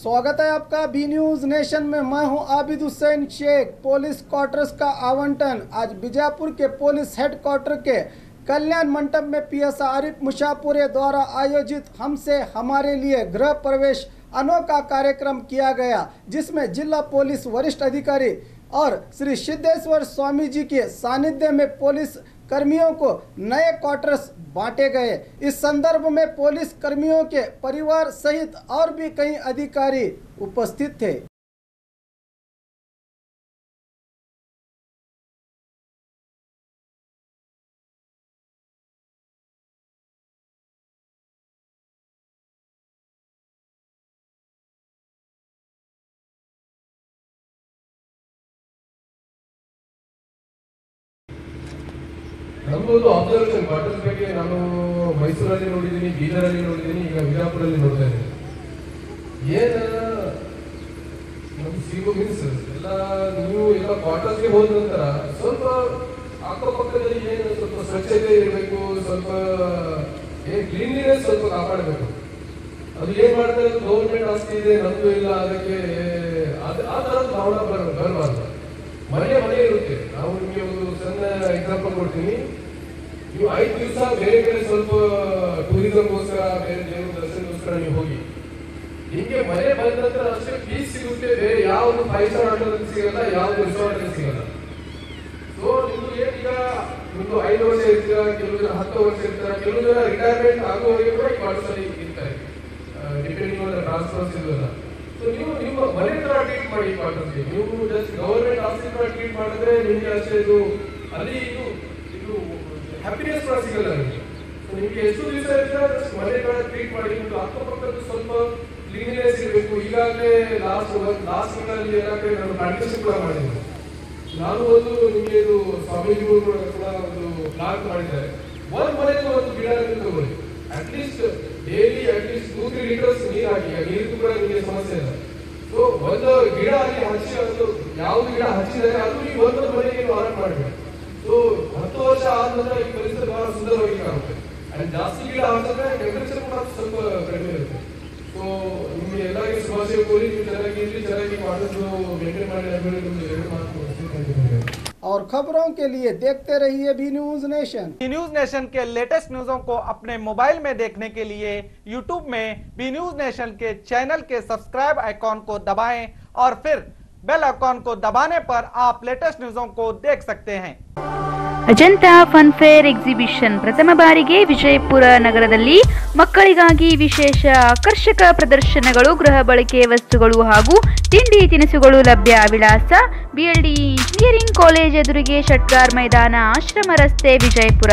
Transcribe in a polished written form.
स्वागत है आपका बी न्यूज नेशन में। मैं हूं आबिद हुसैन शेख। पुलिस क्वार्टर्स का आवंटन आज बीजापुर के पुलिस हेडक्वार्टर के कल्याण मंडप में पीएसआई आरिफ मुशापुरे द्वारा आयोजित हमसे हमारे लिए गृह प्रवेश अनोखा कार्यक्रम किया गया, जिसमें जिला पुलिस वरिष्ठ अधिकारी और श्री सिद्धेश्वर स्वामी जी के सानिध्य में पुलिस कर्मियों को नए क्वार्टर्स बांटे गए। इस संदर्भ में पुलिस कर्मियों के परिवार सहित और भी कई अधिकारी उपस्थित थे। ನಮ್ಮದು ಅಬ್ಸರ್ವೇಷನ್ ಕ್ವಾರ್ಟರ್ಸ್ ಬಗ್ಗೆ ನಾನು ಮೈಸೂರಲ್ಲಿ ನೋಡಿದ್ದೀನಿ, ಬೀದರಲ್ಲಿ ನೋಡಿದ್ದೀನಿ, ಈಗ ಬಿಜಾಪುರಲ್ಲಿ ನೋಡ್ತಾ ಇದ್ದೀನಿ. ಏನು ನಮ್ಗೆ ಸಿಗೋ ಮೀನ್ಸ್ ಎಲ್ಲ ನೀವು ಎಲ್ಲ ಕ್ವಾರ್ಟರ್ಸ್ಗೆ ಹೋದ ನಂತರ ಸ್ವಲ್ಪ ಅಕ್ಕಪಕ್ಕದಲ್ಲಿ ಏನು ಸ್ವಲ್ಪ ಸ್ವಚ್ಛತೆ ಇರಬೇಕು, ಸ್ವಲ್ಪ ಏನು ಕ್ಲೀನ್ಲಿನೆಸ್ ಸ್ವಲ್ಪ ಕಾಪಾಡಬೇಕು. ಅದು ಏನು ಮಾಡ್ತಾರೆ, ಗೌರ್ಮೆಂಟ್ ಆಸ್ತಿ ಇದೆ ನಮ್ದು ಇಲ್ಲ, ಅದಕ್ಕೆ ಆ ಥರದ ಭಾವನೆ ಬರಬಾರ್ದು. ಮನೆ ಇರುತ್ತೆ. ನಾವು ನಿಮಗೆ ಒಂದು ಸಣ್ಣ ಎಕ್ಸಾಂಪಲ್ ಕೊಡ್ತೀನಿ. ನೀವು 5 ದಿವಸ ಬೇರೆ ಬೇರೆ ಸ್ವಲ್ಪ ಟೂರಿಸಂಗೋಸ್ಕರ, ಬೇರೆ ದೇವರ ದರ್ಶನಗೋಸ್ಕರ ನೀವು ಹೋಗಿ, ನಿಮಗೆ ಮನೆ ಬಂದ ನಂತರ ಅಷ್ಟೇ ಪೀಸ್ ಸಿಗುತ್ತೆ. ಬೇರೆ ಯಾವುದು 5 ಸ್ಟಾರ್ ಹೋಟೆಲ್ ಸಿಗಲ್ಲ, ಯಾವ್ದು ರೆಸ್ಟೋರೆಂಟ್ ಅಲ್ಲಿ ಸಿಗಲ್ಲ. ಸೊ ನಿಮ್ಗೆ ಏನೀಗ ನಿಮ್ದು 5 ವರ್ಷ ಇರ್ತೀರಾ, ಕೆಲವು ಜನ 10 ವರ್ಷ ಇರ್ತಾರೆ, ಕೆಲವು ಜನ ರಿಟೈರ್ಮೆಂಟ್ ಆಗುವವರೆಗೆ ಕೂಡ ಈ ಕ್ವಾರ್ಟರ್ಸ್ ಅಲ್ಲಿ ಇರ್ತಾರೆ, ಡಿಪೆಂಡಿಂಗ್ ಆನ್ ಟ್ರಾನ್ಸ್ಫರ್ಸ್ ಇದೆಲ್ಲ. ಸೊ ನೀವು ನಿಮ್ಮ ಮನೆ ತರ ಟ್ರೀಟ್ ಮಾಡಿ ಕ್ವಾರ್ಟರ್ಸ್ಗೆ. ನೀವು ಜಸ್ಟ್ ಗವರ್ಮೆಂಟ್ ಆಫೀಸ್ ತರ ಟ್ರೀಟ್ ಮಾಡಿದ್ರೆ ನಿಮಗೆ ಅಷ್ಟೇ ಇದು ಅಲ್ಲಿ ಇದು ಹ್ಯಾಪಿನೆಸ್ ಕೂಡ ಸಿಗಲ್ಲ ನಿಮಗೆ. ಸೊ ನಿಮಗೆ ಎಷ್ಟು ದಿವಸ ಇರ್ತಾರೆ ಮನೆ ತರ ಟ್ರೀಟ್ ಮಾಡಿ. ನಿಮ್ದು ಅಕ್ಕಪಕ್ಕದ ಸ್ವಲ್ಪ ಕ್ಲೀನ್ನೆಸ್ ಇರಬೇಕು. ಈಗಾಗಲೇ ಲಾಸ್ಟ್ ವೀಕಲ್ಲಿ ಎಲ್ಲ ಕಡೆ ನಾನು ಪ್ಲಾಂಟೇಶನ್ ಕೂಡ ಮಾಡಿದ್ದೀನಿ. ನಾನು ಒಂದು ನಿಮಗೆ ಇದು ಸ್ವಾಮೀಜಿಗಳು ಕೂಡ ಒಂದು ಪ್ಲಾನ್ ಮಾಡಿದ್ದಾರೆ. ಒಂದು ಮನೆಗೆ ಒಂದು ಗಿಡ ತಗೊಳ್ಳಿ. ಅಟ್ಲೀಸ್ಟ್ ಡೈಲಿ ಅಟ್ಲೀಸ್ಟ್ 2-3 ಲೀಟರ್ಸ್ ನೀರು ಹಾಕಿ. ನೀರಿಗೂ ಕೂಡ ನಿಮಗೆ ಸಮಸ್ಯೆ ಇಲ್ಲ. ಸೊ ಒಂದು ಗಿಡ ಅಲ್ಲಿ ಹಚ್ಚಿ, ಅದು ಯಾವ್ದು ಗಿಡ ಹಚ್ಚಿದರೆ ಅದು ನೀವು ಒಂದು ಮನೆಗೆ ಆರಂಭ ಮಾಡಬೇಕು. ಸೊ 10 ವರ್ಷ ಆದ ನಂತರ ಈ ಪರಿಸರ ಬಹಳ ಸುಂದರವಾಗಿ ಕಾಣುತ್ತೆ. ಅಂಡ್ ಜಾಸ್ತಿ ಗಿಡ ಹಾಕಿದ್ರೆ ಟೆಂಪರೇಚರ್ ಕೂಡ ಸ್ವಲ್ಪ ಕಡಿಮೆ ಇರುತ್ತೆ. ಸೊ ನಿಮಗೆ ಎಲ್ಲರಿಗೂ ಶುಭಾಶಯ ಕೋರಿ, ನೀವು ಚೆನ್ನಾಗಿ ಕ್ವಾರ್ಟರ್ಸ್ ಮೇಂಟೈನ್ ಮಾಡಿ और खबरों के लिए देखते रहिए B news nation. B news nation के लेटेस्ट न्यूज़ों को अपने मोबाइल में देखने के लिए यूट्यूब में बी न्यूज नेशन के चैनल के सब्सक्राइब आइकॉन को दबाएं और फिर बेल आइकॉन को दबाने पर आप लेटेस्ट न्यूज़ों को देख सकते हैं। ಅಜಂತಾ ಫನ್ ಫೇರ್ ಎಕ್ಸಿಬಿಷನ್ ಪ್ರಥಮ ಬಾರಿಗೆ ವಿಜಯಪುರ ನಗರದಲ್ಲಿ ಮಕ್ಕಳಿಗಾಗಿ ವಿಶೇಷ ಆಕರ್ಷಕ ಪ್ರದರ್ಶನಗಳು, ಗೃಹ ಬಳಕೆ ವಸ್ತುಗಳು ಹಾಗೂ ತಿಂಡಿ ತಿನಿಸುಗಳು ಲಭ್ಯ. ವಿಳಾಸ BLD ಇಂಜಿನಿಯರಿಂಗ್ ಕಾಲೇಜ್ ಎದುರಿಗೆ, ಶಟ್ಗಾರ್ ಮೈದಾನ, ಆಶ್ರಮ ರಸ್ತೆ, ವಿಜಯಪುರ.